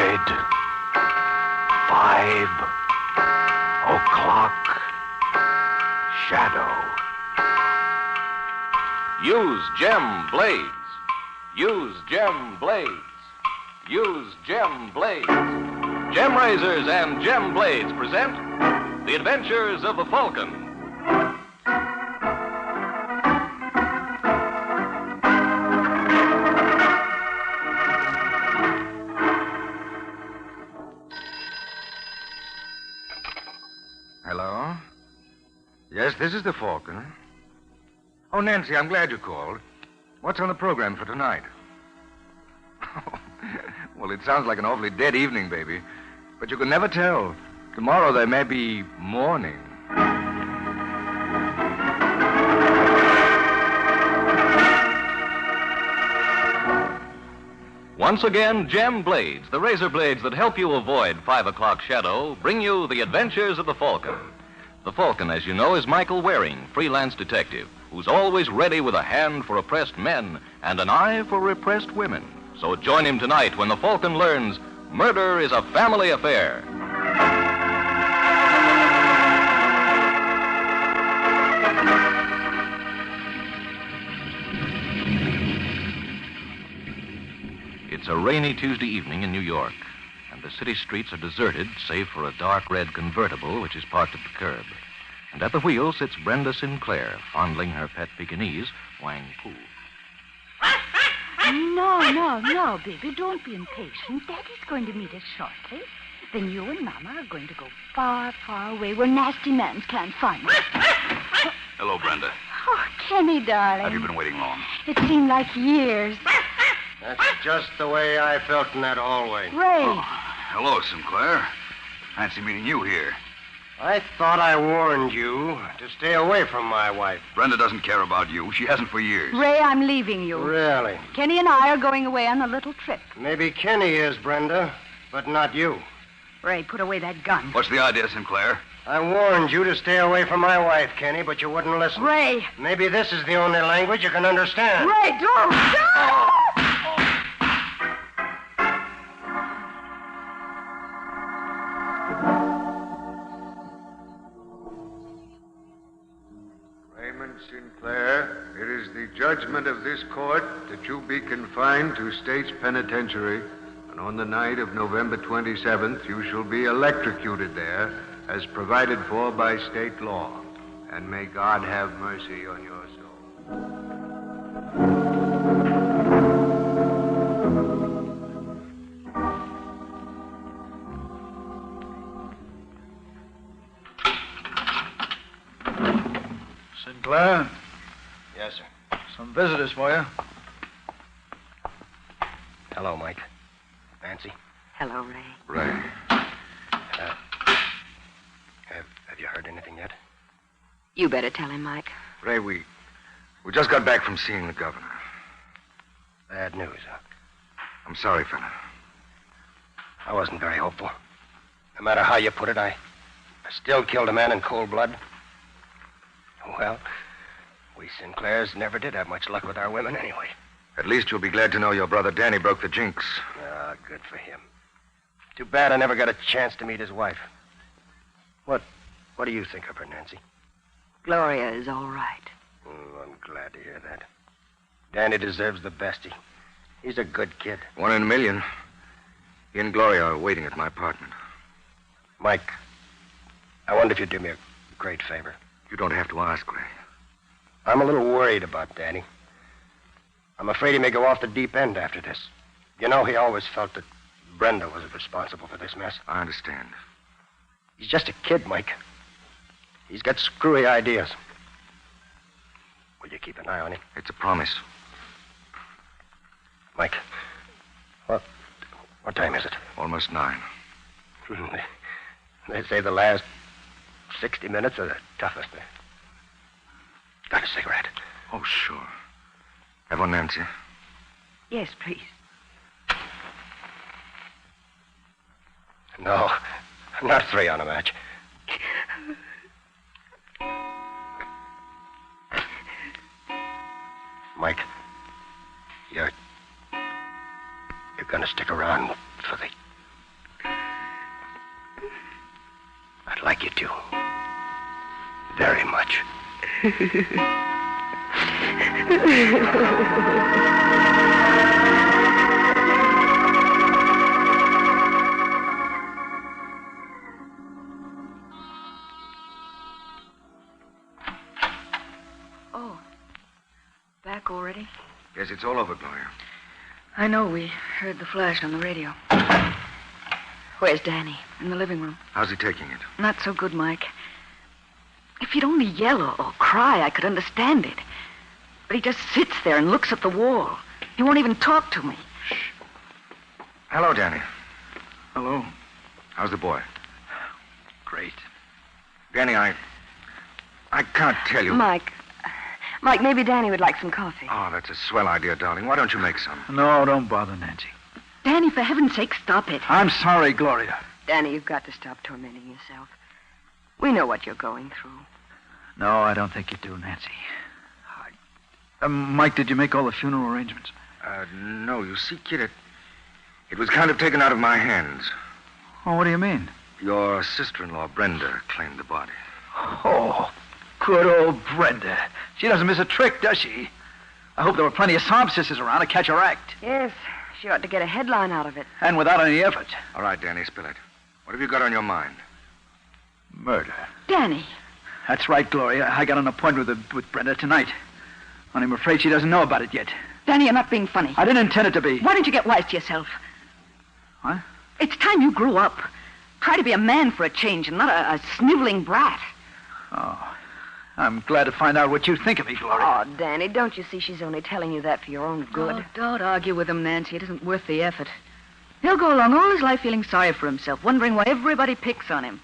void. 5 o'clock shadow. Use Gem Blades. Use Gem Blades. Use Gem Blades. Gem Razors and Gem Blades present The Adventures of the Falcon. Hello? Yes, this is the Falcon. Oh, Nancy, I'm glad you called. What's on the program for tonight? Well, it sounds like an awfully dead evening, baby. But you can never tell. Tomorrow there may be morning. Once again, Gem Blades, the razor blades that help you avoid 5 o'clock shadow, bring you The Adventures of the Falcon. The Falcon, as you know, is Michael Waring, freelance detective, who's always ready with a hand for oppressed men and an eye for repressed women. So join him tonight when the Falcon learns murder is a family affair. It's a rainy Tuesday evening in New York, and the city streets are deserted, save for a dark red convertible which is parked at the curb. And at the wheel sits Brenda Sinclair, fondling her pet Pekingese, Wang Poo. No, baby, don't be impatient. Daddy's going to meet us shortly. Then you and Mama are going to go far, far away where nasty men can't find us. Hello, Brenda. Oh, Kenny, darling. Have you been waiting long? It seemed like years. That's just the way I felt in that hallway. Ray. Oh, hello, Sinclair. Fancy meeting you here. I thought I warned you to stay away from my wife. Brenda doesn't care about you. She hasn't for years. Ray, I'm leaving you. Really? Kenny and I are going away on a little trip. Maybe Kenny is, Brenda, but not you. Ray, put away that gun. What's the idea, Sinclair? I warned you to stay away from my wife, Kenny, but you wouldn't listen. Ray. Maybe this is the only language you can understand. Ray, don't. Sinclair, it is the judgment of this court that you be confined to State's Penitentiary, and on the night of November 27th, you shall be electrocuted there, as provided for by state law. And may God have mercy on your soul. Sinclair? Yes, sir. Some visitors for you. Hello, Mike. Nancy. Hello, Ray. Ray. Have you heard anything yet? You better tell him, Mike. Ray, we just got back from seeing the governor. Bad news, huh? I'm sorry, fella. I wasn't very hopeful. No matter how you put it, I still killed a man in cold blood. Well, we Sinclairs never did have much luck with our women anyway. At least you'll be glad to know your brother Danny broke the jinx. Ah, good for him. Too bad I never got a chance to meet his wife. What do you think of her, Nancy? Gloria is all right. I'm glad to hear that. Danny deserves the best. He's a good kid. 1 in a million. He and Gloria are waiting at my apartment. Mike, I wonder if you'd do me a great favor. You don't have to ask, Ray. I'm a little worried about Danny. I'm afraid he may go off the deep end after this. You know, he always felt that Brenda was responsible for this mess. I understand. He's just a kid, Mike. He's got screwy ideas. Will you keep an eye on him? It's a promise. Mike, what time is it? Almost 9. They say the last 60 minutes are the toughest. Got a cigarette? Oh, sure. Have one, Nancy? Yes, please. No, not 3 on a match. Mike, you're gonna stick around for the like you do. Very much. Oh. Back already? Yes, it's all over, Gloria. I know. We heard the flash on the radio. Where's Danny? In the living room. How's he taking it? Not so good, Mike. If he'd only yell or cry, I could understand it. But he just sits there and looks at the wall. He won't even talk to me. Shh. Hello, Danny. Hello. How's the boy? Great. Danny, I can't tell you. Mike, maybe Danny would like some coffee. Oh, that's a swell idea, darling. Why don't you make some? No, don't bother, Nancy. Danny, for heaven's sake, stop it. I'm sorry, Gloria. Danny, you've got to stop tormenting yourself. We know what you're going through. No, I don't think you do, Nancy. Mike, did you make all the funeral arrangements? No. You see, kid, it was kind of taken out of my hands. Oh, what do you mean? Your sister-in-law, Brenda, claimed the body. Oh, good old Brenda. She doesn't miss a trick, does she? I hope there were plenty of sob sisters around to catch her act. Yes, she ought to get a headline out of it. And without any effort. All right, Danny, spill it. What have you got on your mind? Murder. Danny. That's right, Gloria. I got an appointment with Brenda tonight. And I'm afraid she doesn't know about it yet. Danny, you're not being funny. I didn't intend it to be. Why don't you get wise to yourself? What? It's time you grew up. Try to be a man for a change and not a sniveling brat. Oh, I'm glad to find out what you think of me, Gloria. Oh, Danny, don't you see she's only telling you that for your own good? Oh, don't argue with him, Nancy. It isn't worth the effort. He'll go along all his life feeling sorry for himself, wondering why everybody picks on him.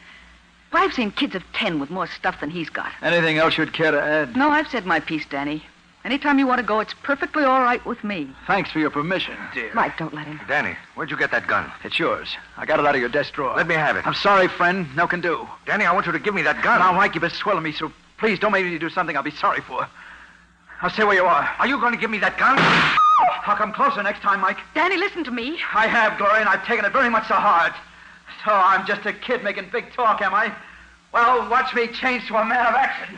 Why, I've seen kids of 10 with more stuff than he's got. Anything else you'd care to add? No, I've said my piece, Danny. Anytime you want to go, it's perfectly all right with me. Thanks for your permission, dear. Mike, don't let him. Danny, where'd you get that gun? It's yours. I got it out of your desk drawer. Let me have it. I'm sorry, friend. No can do. Danny, I want you to give me that gun. Now, Mike, you've been swelling me, so please don't make me do something I'll be sorry for. I'll stay where you are. Are you going to give me that gun? I'll come closer next time, Mike. Danny, listen to me. I have, Gloria, and I've taken it very much to heart. So I'm just a kid making big talk, am I? Well, watch me change to a man of action.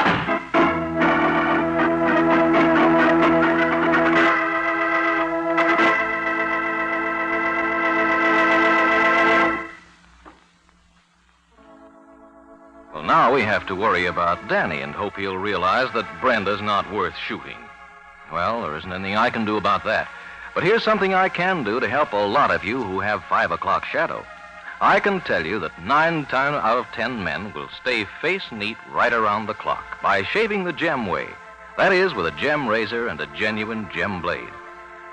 Well, now we have to worry about Danny and hope he'll realize that Brenda's not worth shooting. Well, there isn't anything I can do about that. But here's something I can do to help a lot of you who have 5 o'clock shadow. I can tell you that 9 out of 10 men will stay face neat right around the clock by shaving the gem way. That is, with a gem razor and a genuine gem blade.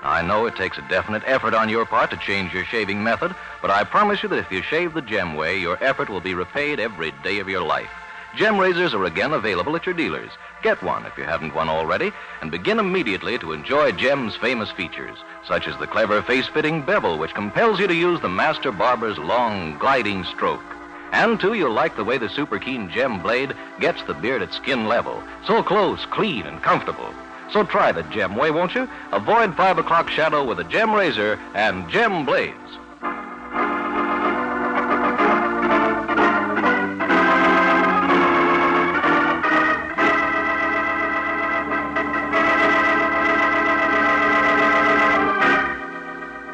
Now, I know it takes a definite effort on your part to change your shaving method, but I promise you that if you shave the gem way, your effort will be repaid every day of your life. Gem razors are again available at your dealers. Get one if you haven't one already, and begin immediately to enjoy Gem's famous features, such as the clever face-fitting bevel, which compels you to use the master barber's long, gliding stroke. And, too, you'll like the way the super keen Gem blade gets the beard at skin level, so close, clean, and comfortable. So try the Gem way, won't you? Avoid 5 o'clock shadow with a Gem razor and Gem blades.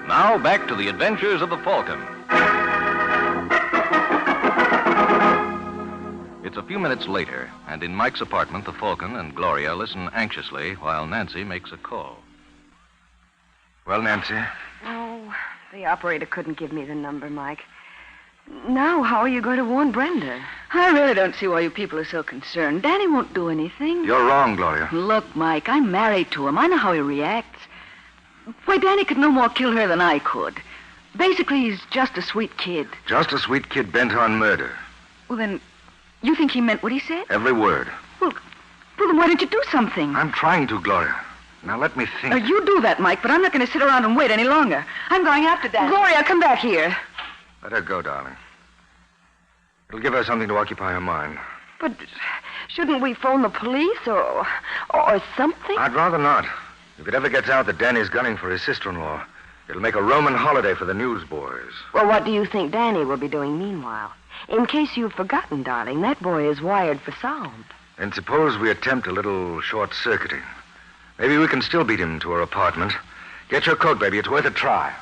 Now back to the adventures of the Falcon. It's a few minutes later, and in Mike's apartment, the Falcon and Gloria listen anxiously while Nancy makes a call. Well, Nancy? Oh, the operator couldn't give me the number, Mike. Now, how are you going to warn Brenda? I really don't see why you people are so concerned. Danny won't do anything. You're wrong, Gloria. Look, Mike, I'm married to him. I know how he reacts. Why, Danny could no more kill her than I could. Basically, he's just a sweet kid. Just a sweet kid bent on murder. Well, then, you think he meant what he said? Every word. Well, then why don't you do something? I'm trying to, Gloria. Now, let me think. You do that, Mike, but I'm not going to sit around and wait any longer. I'm going after Danny. Gloria, come back here. Let her go, darling. It'll give her something to occupy her mind. But shouldn't we phone the police or something? I'd rather not. If it ever gets out that Danny's gunning for his sister-in-law, it'll make a Roman holiday for the newsboys. Well, what do you think Danny will be doing meanwhile? In case you've forgotten, darling, that boy is wired for sound. And suppose we attempt a little short-circuiting. Maybe we can still beat him to her apartment. Get your coat, baby. It's worth a try.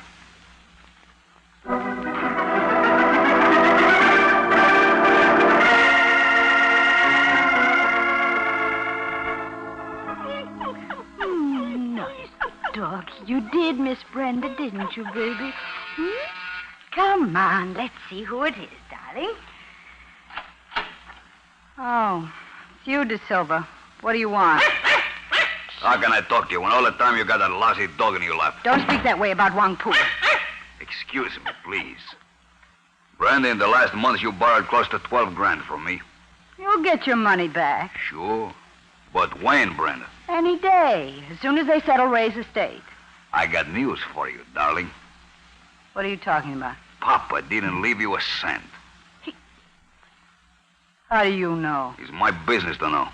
Nice dog. You did, Miss Brenda, didn't you, baby? Come on, let's see who it is, darling. Oh, it's you, De Silva. What do you want? How can I talk to you when all the time you got that lousy dog in your lap? Don't speak that way about Wang Pu. Excuse me, please. Brenda, in the last month you borrowed close to 12 grand from me. You'll get your money back. Sure. But when, Brenda? Any day, as soon as they settle Ray's estate. I got news for you, darling. What are you talking about? Papa didn't leave you a cent. How do you know? It's my business to know.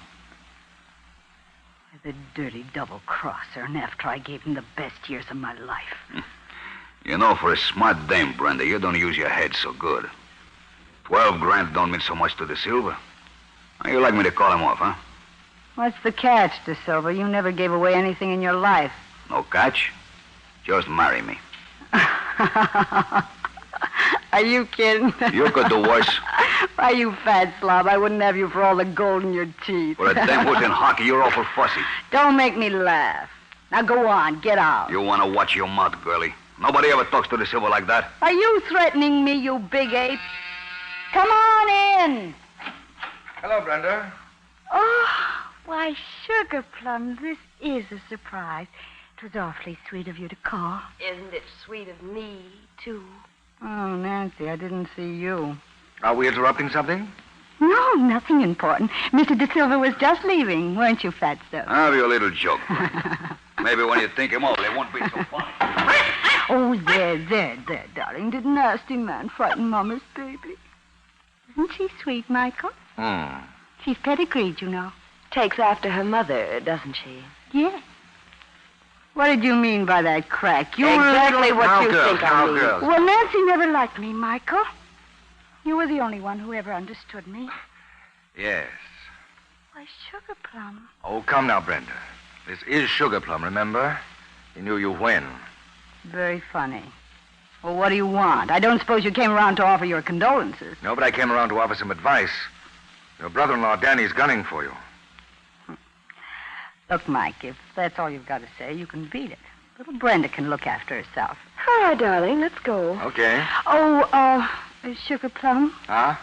The dirty double-crosser, and after I gave him the best years of my life. You know, for a smart dame, Brenda, you don't use your head so good. 12 grand don't mean so much to De Silva. How you like me to call him off, huh? What's the catch, De Silva? You never gave away anything in your life. No catch. Just marry me. Are you kidding? You could do worse. Why, you fat slob, I wouldn't have you for all the gold in your teeth. For a dame who's in hockey, you're awful fussy. Don't make me laugh. Now go on, get out. You want to watch your mouth, girlie. Nobody ever talks to De Silva like that. Are you threatening me, you big ape? Come on in. Hello, Brenda. Oh, why, Sugar Plum, this is a surprise. It was awfully sweet of you to call. Isn't it sweet of me, too? Oh, Nancy, I didn't see you. Are we interrupting something? No, nothing important. Mr. De Silva was just leaving, weren't you, Fatso? Have your little joke, Brenda. Maybe when you think him over, it won't be so funny. Oh, there, darling. Did nasty man frighten Mama's baby? Isn't she sweet, Michael? She's pedigreed, you know. Takes after her mother, doesn't she? Yes. What did you mean by that crack? You Exactly what Now, you girls, think now, I mean. girls. Well, Nancy never liked me, Michael. You were the only one who ever understood me. Yes. Why, Sugar Plum. Oh, come now, Brenda. This is Sugar Plum, remember? He knew you when. Very funny. Well, what do you want? I don't suppose you came around to offer your condolences. No, but I came around to offer some advice. Your brother-in-law, Danny's gunning for you. Look, Mike, if that's all you've got to say, you can beat it. Little Brenda can look after herself. All right, darling, let's go. Okay. Oh, Sugar Plum, Huh?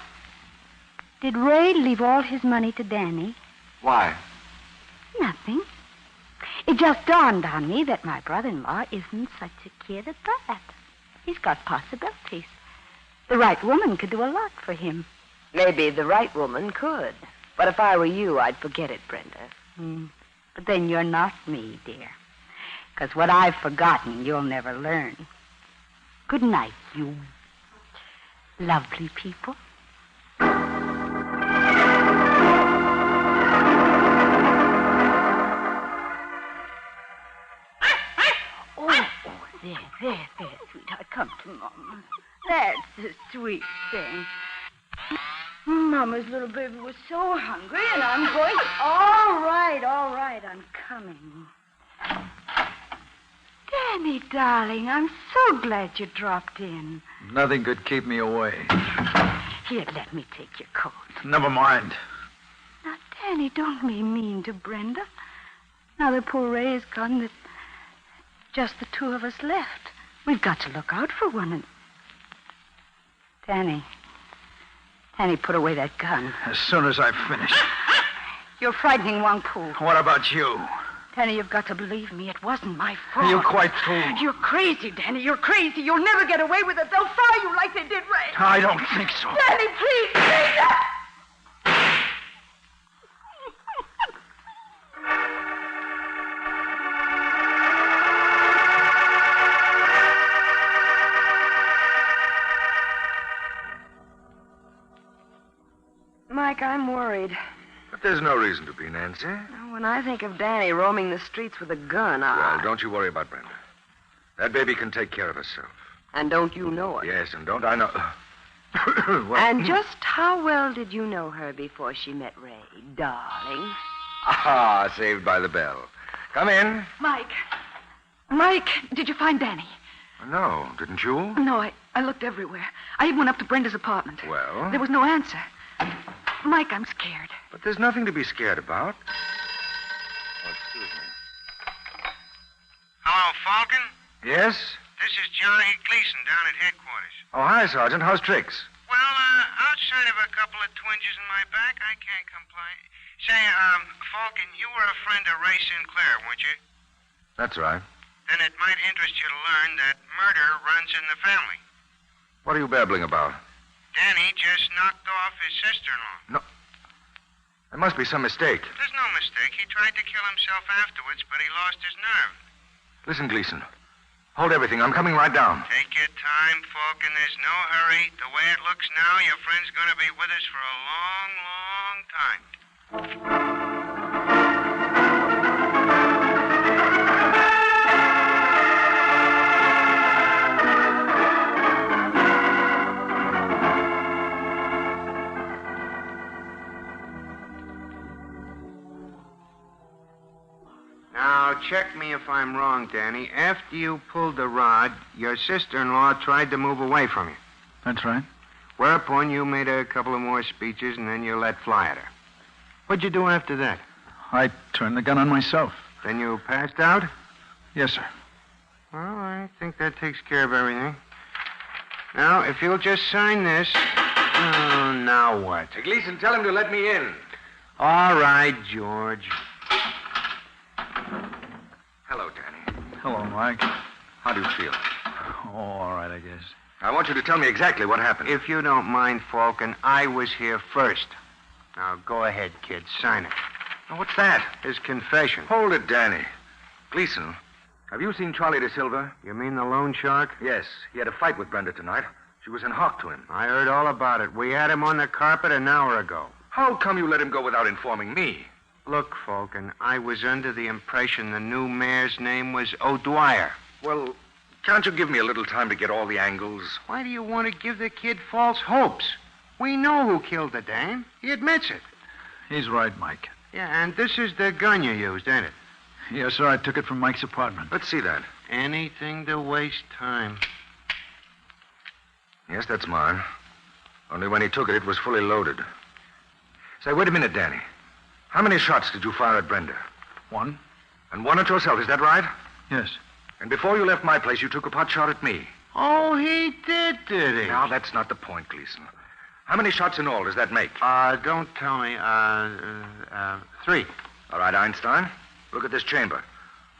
did Ray leave all his money to Danny? Why? Nothing. It just dawned on me that my brother-in-law isn't such a kid at that. He's got possibilities. The right woman could do a lot for him. Maybe the right woman could. But if I were you, I'd forget it, Brenda. But then you're not me, dear. Because what I've forgotten, you'll never learn. Good night, you lovely people. There, sweetheart. Come to Mama. That's the sweet thing. Mama's little baby was so hungry, and I'm going... All right, I'm coming. Danny, darling, I'm so glad you dropped in. Nothing could keep me away. Here, let me take your coat. Never mind. Now, Danny, don't be mean to Brenda. Now that poor Ray is gone, that just the two of us left. We've got to look out for one another. Danny, put away that gun. As soon as I finish. You're frightening Wang Pu. What about you? Danny, you've got to believe me. It wasn't my fault. You're quite fool. You're crazy, Danny. You're crazy. You'll never get away with it. They'll fry you like they did Ray. I don't think so. Danny, please. Mike, I'm worried. But there's no reason to be, Nancy. When I think of Danny roaming the streets with a gun, Well, don't you worry about Brenda. That baby can take care of herself. And don't you know it? Yes, and don't I know... Well, And just how well did you know her before she met Ray, darling? Ah, saved by the bell. Come in. Mike, did you find Danny? No, didn't you? No, I looked everywhere. I even went up to Brenda's apartment. Well? There was no answer. Mike, I'm scared. But there's nothing to be scared about. Oh, excuse me. Hello, Falcon? Yes? This is Johnny Gleason down at headquarters. Oh, hi, Sergeant. How's tricks? Well, outside of a couple of twinges in my back, I can't complain. Say, Falcon, you were a friend of Ray Sinclair, weren't you? That's right. Then it might interest you to learn that murder runs in the family. What are you babbling about? Danny just knocked off his sister-in-law. No. There must be some mistake. There's no mistake. He tried to kill himself afterwards, but he lost his nerve. Listen, Gleason. Hold everything. I'm coming right down. Take your time, Falcon. There's no hurry. The way it looks now, your friend's going to be with us for a long, long time. Now, check me if I'm wrong, Danny. After you pulled the rod, your sister-in-law tried to move away from you. That's right. Whereupon you made a couple of more speeches, and then you let fly at her. What'd you do after that? I turned the gun on myself. Then you passed out? Yes, sir. Well, I think that takes care of everything. Now, if you'll just sign this... Oh, now what? Gleason, tell him to let me in. All right, George. Hello, Danny. Hello, Mike. How do you feel? Oh, all right, I guess. I want you to tell me exactly what happened. If you don't mind, Falcon, I was here first. Now, go ahead, kid. Sign it. Now, what's that? His confession. Hold it, Danny. Gleason, have you seen Charlie De Silva? You mean the loan shark? Yes. He had a fight with Brenda tonight. She was in hock to him. I heard all about it. We had him on the carpet an hour ago. How come you let him go without informing me? Look, Falcon, I was under the impression the new mayor's name was O'Dwyer. Well, can't you give me a little time to get all the angles? Why do you want to give the kid false hopes? We know who killed the dame. He admits it. He's right, Mike. Yeah, and this is the gun you used, ain't it? Yes, sir. I took it from Mike's apartment. Let's see that. Anything to waste time. Yes, that's mine. Only when he took it, it was fully loaded. Say, wait a minute, Danny. How many shots did you fire at Brenda? One? And one at yourself, is that right? Yes. And before you left my place, you took a pot shot at me. Oh, he did he? Now, that's not the point, Gleason. How many shots in all does that make? Don't tell me. 3. All right, Einstein. Look at this chamber.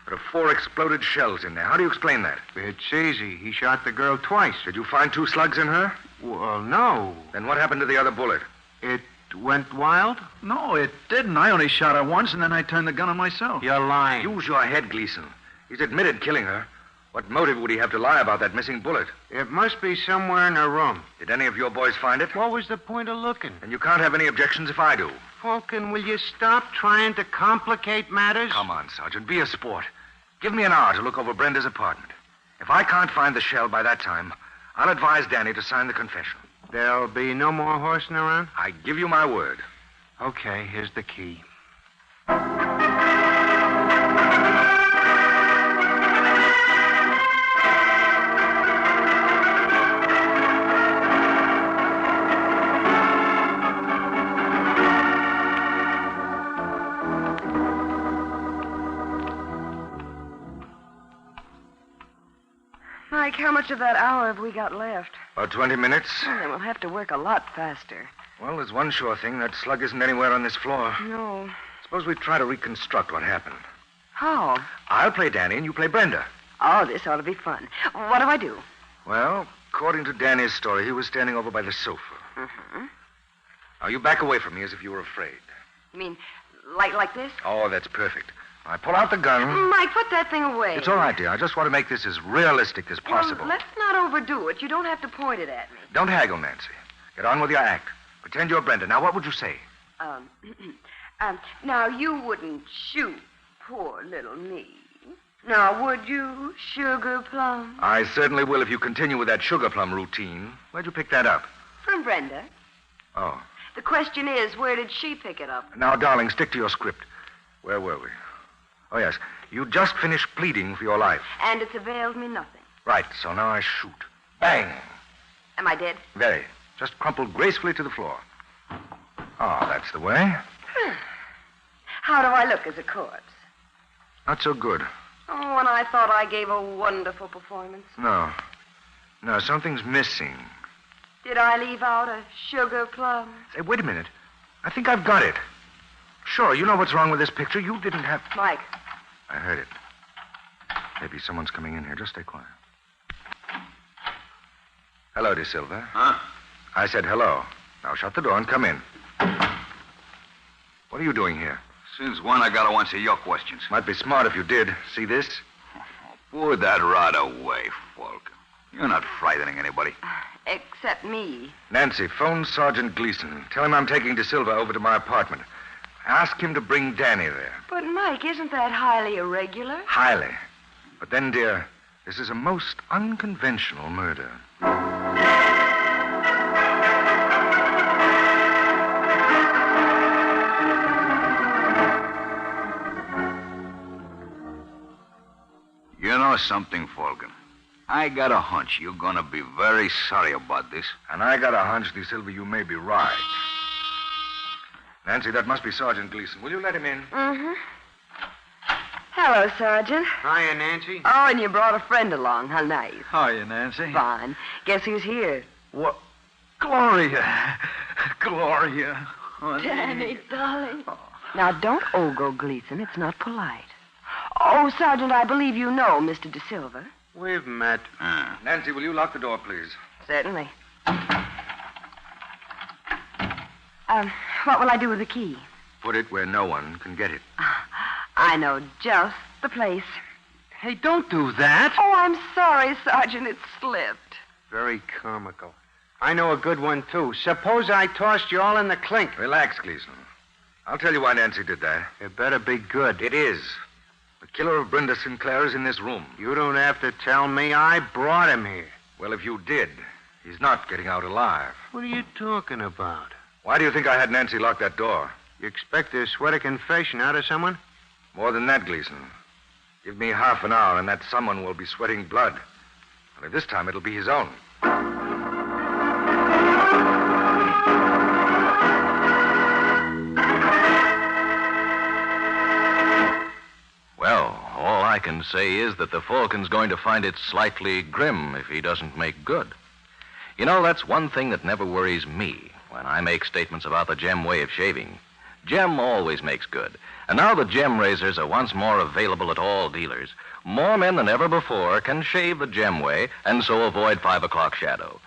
There are 4 exploded shells in there. How do you explain that? It's easy. He shot the girl twice. Did you find 2 slugs in her? Well, no. Then what happened to the other bullet? It went wild? No, it didn't. I only shot her once, and then I turned the gun on myself. You're lying. Use your head, Gleason. He's admitted killing her. What motive would he have to lie about that missing bullet? It must be somewhere in her room. Did any of your boys find it? What was the point of looking? And you can't have any objections if I do. Falcon, will you stop trying to complicate matters? Come on, Sergeant. Be a sport. Give me an hour to look over Brenda's apartment. If I can't find the shell by that time, I'll advise Danny to sign the confession. There'll be no more horsing around? I give you my word. Okay, here's the key. Mike, how much of that hour have we got left? About 20 minutes. Well, then we'll have to work a lot faster. Well, there's one sure thing. That slug isn't anywhere on this floor. No. Suppose we try to reconstruct what happened. How? I'll play Danny and you play Brenda. Oh, this ought to be fun. What do I do? Well, according to Danny's story, he was standing over by the sofa. Mm-hmm. Now, you back away from me as if you were afraid. You mean like this? Oh, that's perfect. I pull out the gun. Mike, put that thing away. It's all right, dear. I just want to make this as realistic as possible. Well, let's not overdo it. You don't have to point it at me. Don't haggle, Nancy. Get on with your act. Pretend you're Brenda. Now, what would you say? Now, you wouldn't shoot poor little me. Now, would you, Sugar Plum? I certainly will if you continue with that sugar plum routine. Where'd you pick that up? From Brenda. Oh. The question is, where did she pick it up? Now, darling, stick to your script. Where were we? Oh, yes. You just finished pleading for your life. And it's availed me nothing. Right, so now I shoot. Bang! Am I dead? Very. Just crumpled gracefully to the floor. Ah, that's the way. How do I look as a corpse? Not so good. Oh, and I thought I gave a wonderful performance. No. No, something's missing. Did I leave out a sugar plum? Say, wait a minute. I think I've got it. Sure, you know what's wrong with this picture. You didn't have... Mike. I heard it. Maybe someone's coming in here. Just stay quiet. Hello, De Silva. Huh? I said hello. Now shut the door and come in. What are you doing here? Since when I gotta answer your questions? Might be smart if you did. See this? Put that rod away, Falcon. You're not frightening anybody. Except me. Nancy, phone Sergeant Gleason. Tell him I'm taking De Silva over to my apartment. Ask him to bring Danny there. But, Mike, isn't that highly irregular? Highly. But then, dear, this is a most unconventional murder. You know something, Falcon? I got a hunch you're gonna be very sorry about this. And I got a hunch, De Silva, you may be right. Nancy, that must be Sergeant Gleason. Will you let him in? Mm-hmm. Hello, Sergeant. Hiya, Nancy. Oh, and you brought a friend along. How nice. How are you, Nancy? Fine. Guess who's here? What? Gloria. Gloria. Honey. Danny, darling. Now, don't ogle Gleason. It's not polite. Oh, Sergeant, I believe you know Mr. De Silva. We've met. Nancy, will you lock the door, please? Certainly. What will I do with the key? Put it where no one can get it. I know just the place. Hey, don't do that. Oh, I'm sorry, Sergeant. It slipped. Very comical. I know a good one, too. Suppose I tossed you all in the clink. Relax, Gleason. I'll tell you why Nancy did that. It better be good. It is. The killer of Brenda Sinclair is in this room. You don't have to tell me. I brought him here. Well, if you did, he's not getting out alive. What are you talking about? Why do you think I had Nancy lock that door? You expect to sweat a confession out of someone? More than that, Gleason. Give me half an hour, and that someone will be sweating blood. Only this time it'll be his own. Well, all I can say is that the Falcon's going to find it slightly grim if he doesn't make good. You know, that's one thing that never worries me when I make statements about the Gem way of shaving. Gem always makes good. And now the Gem razors are once more available at all dealers. More men than ever before can shave the Gem way and so avoid 5 o'clock shadow.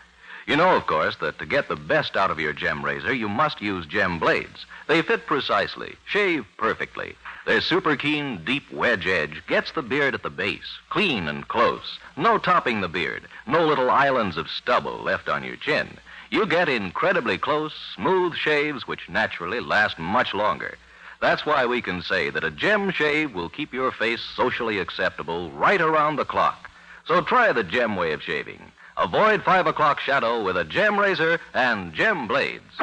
You know, of course, that to get the best out of your Gem razor, you must use Gem blades. They fit precisely, shave perfectly. Their super keen, deep wedge edge gets the beard at the base, clean and close. No topping the beard, no little islands of stubble left on your chin. You get incredibly close, smooth shaves which naturally last much longer. That's why we can say that a Gem shave will keep your face socially acceptable right around the clock. So try the Gem way of shaving. Avoid 5 o'clock shadow with a Gem razor and Gem blades.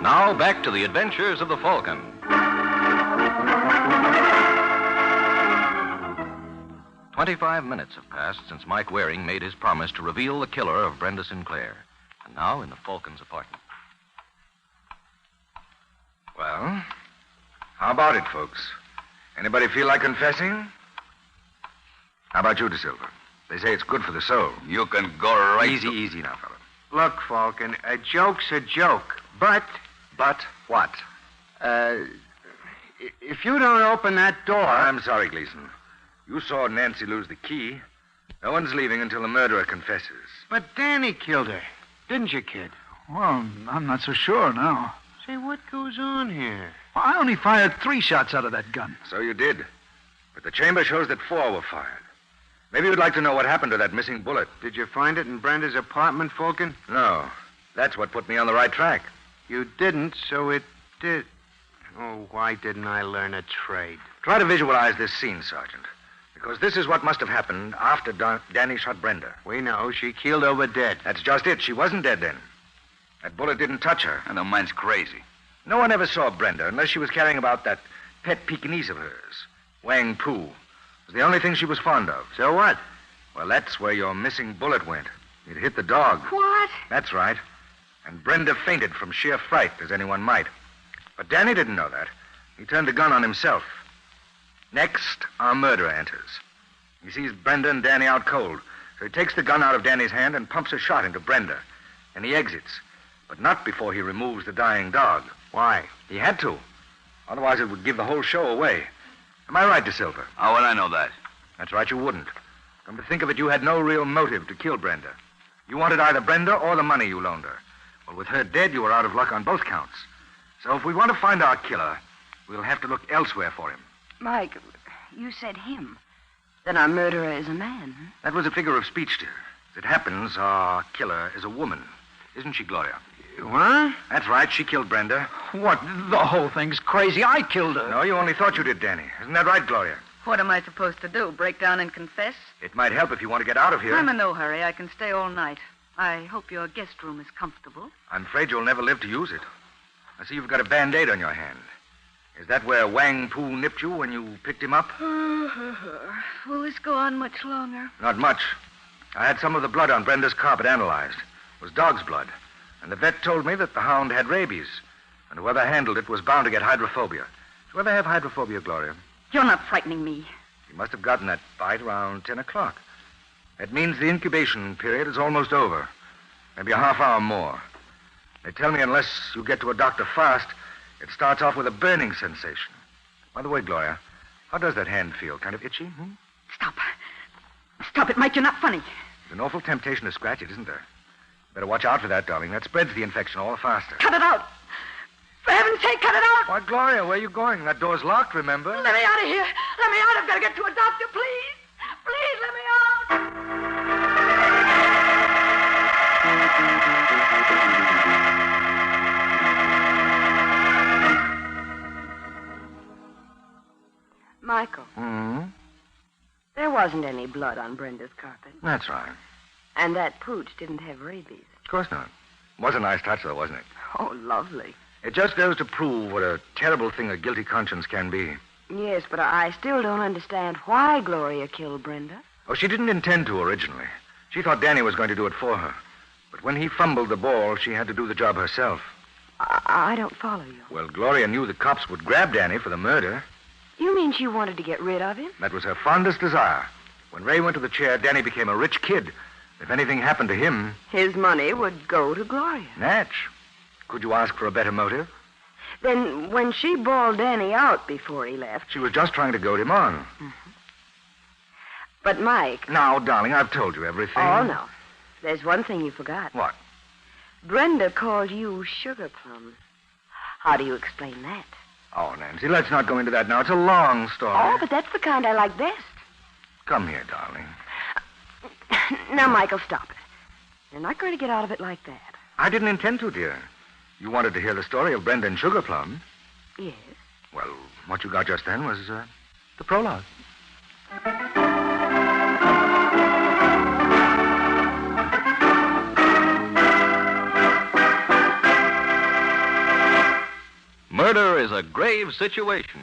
Now back to the adventures of the Falcon. 25 minutes have passed since Mike Waring made his promise to reveal the killer of Brenda Sinclair. And now in the Falcon's apartment. Well, how about it, folks? Anybody feel like confessing? How about you, De Silva? They say it's good for the soul. You can go right... Easy now, fella. Look, Falcon, a joke's a joke. But what? if you don't open that door... I'm sorry, Gleason. You saw Nancy lose the key. No one's leaving until the murderer confesses. But Danny killed her. Didn't you, kid? Well, I'm not so sure now. Say, what goes on here? Well, I only fired 3 shots out of that gun. So you did. But the chamber shows that 4 were fired. Maybe you'd like to know what happened to that missing bullet. Did you find it in Brenda's apartment, Falcon? No. That's what put me on the right track. You didn't, so it did. Oh, why didn't I learn a trade? Try to visualize this scene, Sergeant. Because this is what must have happened after Danny shot Brenda. We know. She keeled over dead. That's just it. She wasn't dead then. That bullet didn't touch her. And the man's crazy. No one ever saw Brenda unless she was carrying about that pet Pekingese of hers, Wang Pu. It was the only thing she was fond of. So what? Well, that's where your missing bullet went. It hit the dog. What? That's right. And Brenda fainted from sheer fright, as anyone might. But Danny didn't know that. He turned the gun on himself. Next, our murderer enters. He sees Brenda and Danny out cold, so he takes the gun out of Danny's hand and pumps a shot into Brenda. And he exits, but not before he removes the dying dog. Why? He had to. Otherwise, it would give the whole show away. Am I right, De Silva? How would I know that? That's right, you wouldn't. Come to think of it, you had no real motive to kill Brenda. You wanted either Brenda or the money you loaned her. Well, with her dead, you were out of luck on both counts. So if we want to find our killer, we'll have to look elsewhere for him. Mike, you said him. Then our murderer is a man. Huh? That was a figure of speech, dear. As it happens, our killer is a woman. Isn't she, Gloria? What? That's right, she killed Brenda. What? The whole thing's crazy. I killed her. No, you only thought you did, Danny. Isn't that right, Gloria? What am I supposed to do? Break down and confess? It might help if you want to get out of here. I'm in no hurry. I can stay all night. I hope your guest room is comfortable. I'm afraid you'll never live to use it. I see you've got a Band-Aid on your hand. Is that where Wang Pu nipped you when you picked him up? Will this go on much longer? Not much. I had some of the blood on Brenda's carpet analyzed. It was dog's blood. And the vet told me that the hound had rabies. And whoever handled it was bound to get hydrophobia. Did you ever have hydrophobia, Gloria? You're not frightening me. You must have gotten that bite around 10 o'clock. That means the incubation period is almost over. Maybe a half hour more. They tell me unless you get to a doctor fast, it starts off with a burning sensation. By the way, Gloria, how does that hand feel? Kind of itchy? Stop. Stop it, Mike. You're not funny. It's an awful temptation to scratch it, isn't there? Better watch out for that, darling. That spreads the infection all the faster. Cut it out. For heaven's sake, cut it out. Why, Gloria, where are you going? That door's locked, remember? Let me out of here. Let me out. I've got to get to a doctor, please. Please, let me out. Michael, there wasn't any blood on Brenda's carpet. That's right. And that pooch didn't have rabies. Of course not. Was a nice touch, though, wasn't it? Oh, lovely. It just goes to prove what a terrible thing a guilty conscience can be. Yes, but I still don't understand why Gloria killed Brenda. Oh, she didn't intend to originally. She thought Danny was going to do it for her. But when he fumbled the ball, she had to do the job herself. I don't follow you. Well, Gloria knew the cops would grab Danny for the murder. You mean she wanted to get rid of him? That was her fondest desire. When Ray went to the chair, Danny became a rich kid. If anything happened to him... His money would go to Gloria. Natch. Could you ask for a better motive? Then when she bawled Danny out before he left... She was just trying to goad him on. Mm-hmm. But, Mike... Now, darling, I've told you everything. Oh, no. There's one thing you forgot. What? Brenda called you Sugar Plum. How do you explain that? Oh, Nancy, let's not go into that now. It's a long story. Oh, but that's the kind I like best. Come here, darling. Now, Michael, stop it. You're not going to get out of it like that. I didn't intend to, dear. You wanted to hear the story of Brenda and Sugar Plum. Yes. Well, what you got just then was the prologue. Murder is a grave situation.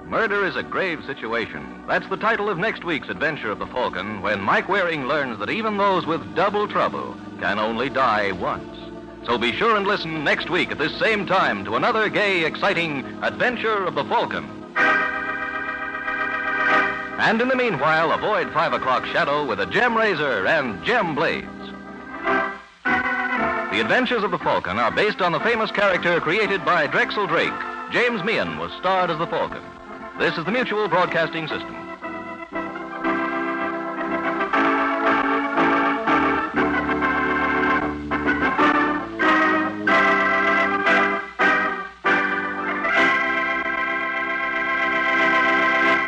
Murder is a grave situation. That's the title of next week's adventure of the Falcon, when Mike Waring learns that even those with double trouble can only die once. So be sure and listen next week at this same time to another gay, exciting adventure of the Falcon. And in the meanwhile, avoid 5 o'clock shadow with a gem razor and gem blades. The Adventures of the Falcon are based on the famous character created by Drexel Drake. James Meighan was starred as the Falcon. This is the Mutual Broadcasting System.